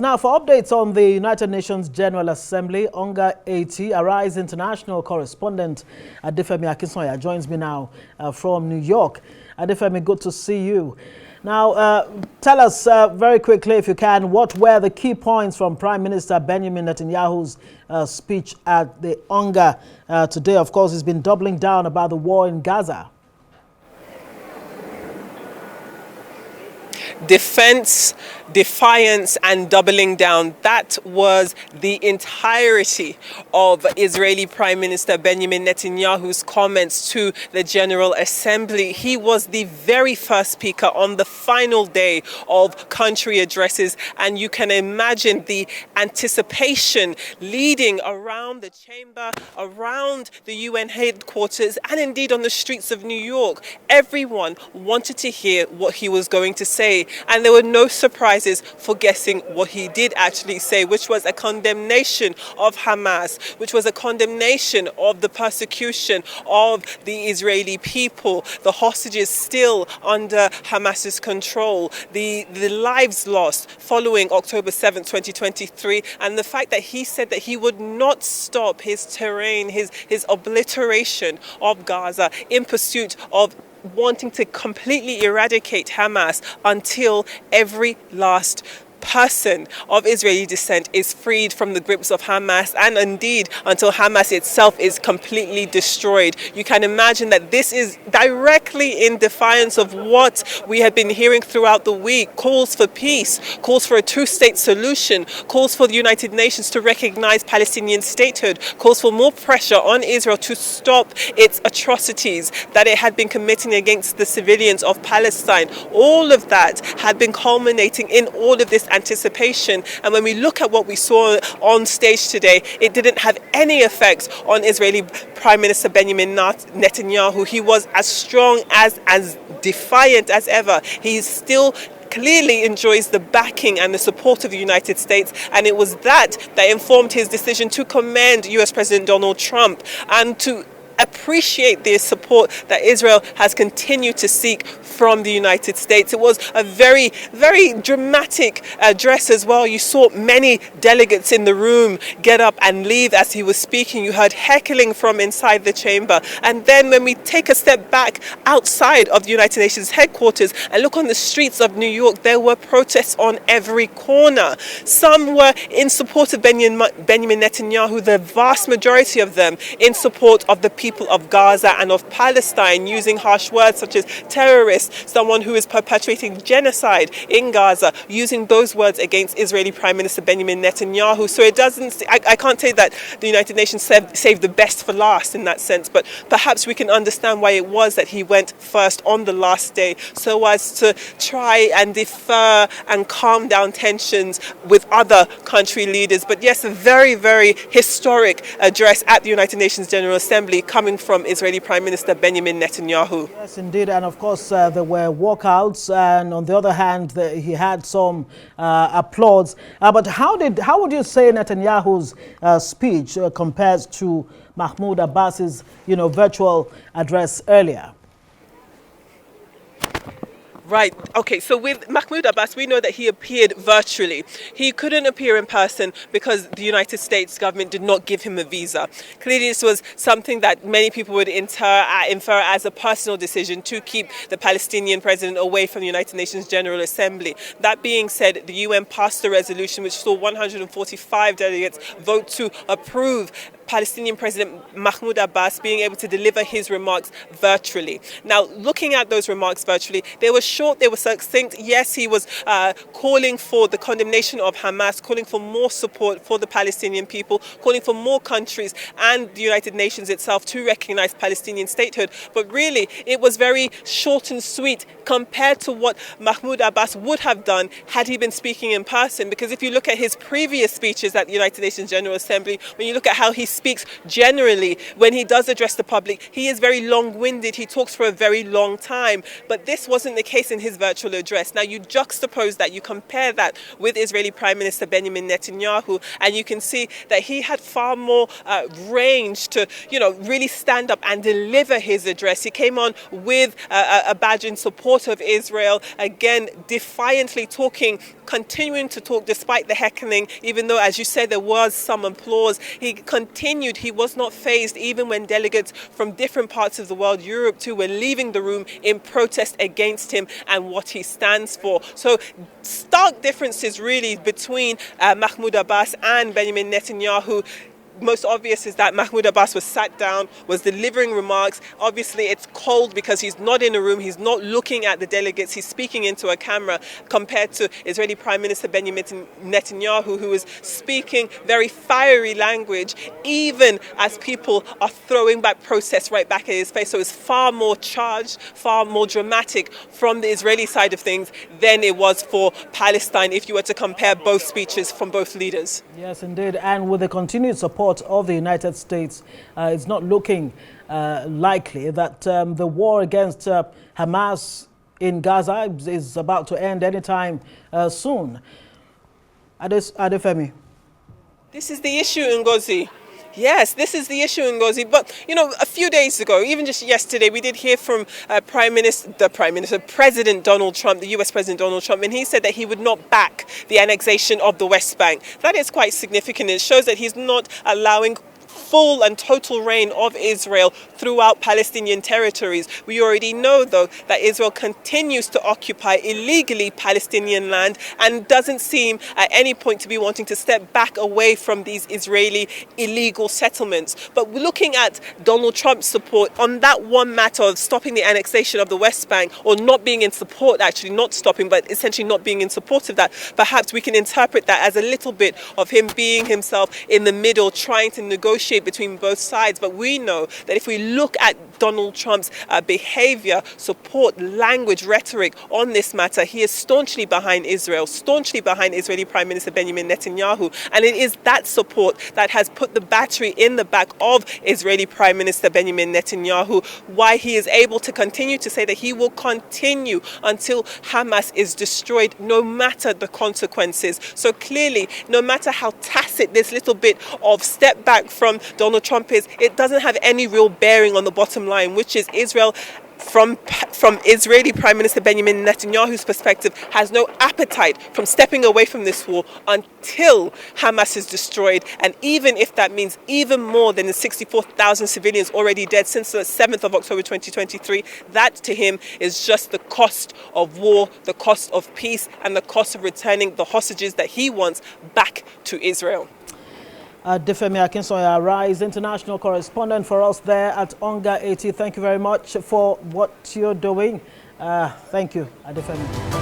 Now, for updates on the United Nations General Assembly, Unga 80, Arise international correspondent Adefemi Akinsoya joins me now from New York. Adefemi, good to see you. Now, tell us very quickly, if you can, what were the key points from Prime Minister Benjamin Netanyahu's speech at the Unga today? Of course, he's been doubling down about the war in Gaza. Defense, defiance, and doubling down. That was the entirety of Israeli Prime Minister Benjamin Netanyahu's comments to the General Assembly. He was the very first speaker on the final day of country addresses, and you can imagine the anticipation leading around the chamber, around the UN headquarters, and indeed on the streets of New York. Everyone wanted to hear what he was going to say. And there were no surprises for guessing what he did actually say, which was a condemnation of Hamas, which was a condemnation of the persecution of the Israeli people, the hostages still under Hamas's control, the lives lost following October 7th, 2023, and the fact that he said that he would not stop his terrain, his obliteration of Gaza in pursuit of wanting to completely eradicate Hamas until every last person of Israeli descent is freed from the grips of Hamas, and indeed until Hamas itself is completely destroyed. You can imagine that this is directly in defiance of what we have been hearing throughout the week: calls for peace, calls for a two-state solution, calls for the United Nations to recognize Palestinian statehood, calls for more pressure on Israel to stop its atrocities that it had been committing against the civilians of Palestine. All of that had been culminating in all of this anticipation, and when we look at what we saw on stage today, it didn't have any effect on Israeli Prime Minister Benjamin Netanyahu. He was as strong, as defiant as ever. He still clearly enjoys the backing and the support of the United States, and it was that informed his decision to commend US President Donald Trump and to appreciate the support that Israel has continued to seek from the United States. It was a very, very dramatic address as well. You saw many delegates in the room get up and leave as he was speaking. You heard heckling from inside the chamber. And then when we take a step back outside of the United Nations headquarters and look on the streets of New York, there were protests on every corner. Some were in support of Benjamin Netanyahu, the vast majority of them in support of the people of Gaza and of Palestine, using harsh words such as terrorist, someone who is perpetuating genocide in Gaza, using those words against Israeli Prime Minister Benjamin Netanyahu. So it doesn't, I can't say that the United Nations saved the best for last in that sense, but perhaps we can understand why it was that he went first on the last day, so as to try and defer and calm down tensions with other country leaders. But yes, a very, very historic address at the United Nations General Assembly coming from Israeli Prime Minister Benjamin Netanyahu. Yes, indeed. And of course, there were walkouts, and on the other hand, he had some applause. But how would you say Netanyahu's speech compares to Mahmoud Abbas's, virtual address earlier? Right. Okay. So with Mahmoud Abbas, we know that he appeared virtually. He couldn't appear in person because the United States government did not give him a visa. Clearly, this was something that many people would infer as a personal decision to keep the Palestinian president away from the United Nations General Assembly. That being said, the UN passed a resolution which saw 145 delegates vote to approve Palestinian President Mahmoud Abbas being able to deliver his remarks virtually. Now, looking at those remarks virtually, they were short, they were succinct. Yes, he was calling for the condemnation of Hamas, calling for more support for the Palestinian people, calling for more countries and the United Nations itself to recognize Palestinian statehood. But really, it was very short and sweet compared to what Mahmoud Abbas would have done had he been speaking in person. Because if you look at his previous speeches at the United Nations General Assembly, when you look at how he speaks generally, when he does address the public, he is very long-winded. He talks for a very long time. But this wasn't the case in his virtual address. Now, you juxtapose that, you compare that with Israeli Prime Minister Benjamin Netanyahu, and you can see that he had far more range to, really stand up and deliver his address. He came on with a badge in support of Israel, again, defiantly talking, continuing to talk despite the heckling, even though, as you said, there was some applause. He continued. He was not fazed, even when delegates from different parts of the world, Europe too, were leaving the room in protest against him and what he stands for. So stark differences really between Mahmoud Abbas and Benjamin Netanyahu. Most obvious is that Mahmoud Abbas was sat down, was delivering remarks. Obviously, it's cold because he's not in a room, he's not looking at the delegates, he's speaking into a camera, compared to Israeli Prime Minister Benjamin Netanyahu, who was speaking very fiery language, even as people are throwing back protests right back at his face. So it's far more charged, far more dramatic from the Israeli side of things than it was for Palestine, if you were to compare both speeches from both leaders. Yes, indeed. And with the continued support of the United States, it's not looking likely that the war against Hamas in Gaza is about to end anytime soon. Adefemi. This is the issue, Ngozi. Yes, this is the issue, Ngozi. But, a few days ago, even just yesterday, we did hear from President Donald Trump, the US President Donald Trump, and he said that he would not back the annexation of the West Bank. That is quite significant. It shows that he's not allowing full and total reign of Israel throughout Palestinian territories. We already know, though, that Israel continues to occupy illegally Palestinian land and doesn't seem at any point to be wanting to step back away from these Israeli illegal settlements. But looking at Donald Trump's support on that one matter of stopping the annexation of the West Bank, or not being in support, actually not stopping, but essentially not being in support of that, perhaps we can interpret that as a little bit of him being himself in the middle, trying to negotiate between both sides. But we know that if we look at Donald Trump's behavior, support, language, rhetoric on this matter, he is staunchly behind Israel, staunchly behind Israeli Prime Minister Benjamin Netanyahu. And it is that support that has put the battery in the back of Israeli Prime Minister Benjamin Netanyahu, why he is able to continue to say that he will continue until Hamas is destroyed, no matter the consequences. So clearly, no matter how tacit this little bit of step back from Donald Trump is, it doesn't have any real bearing on the bottom line, which is Israel, from Israeli Prime Minister Benjamin Netanyahu's perspective, has no appetite from stepping away from this war until Hamas is destroyed. And even if that means even more than the 64,000 civilians already dead since the 7th of October 2023, that to him is just the cost of war, the cost of peace, and the cost of returning the hostages that he wants back to Israel. Adefemi Akinsoya, Rise international correspondent for us there at Unga 80. Thank you very much for what you're doing. Thank you, Adefemi.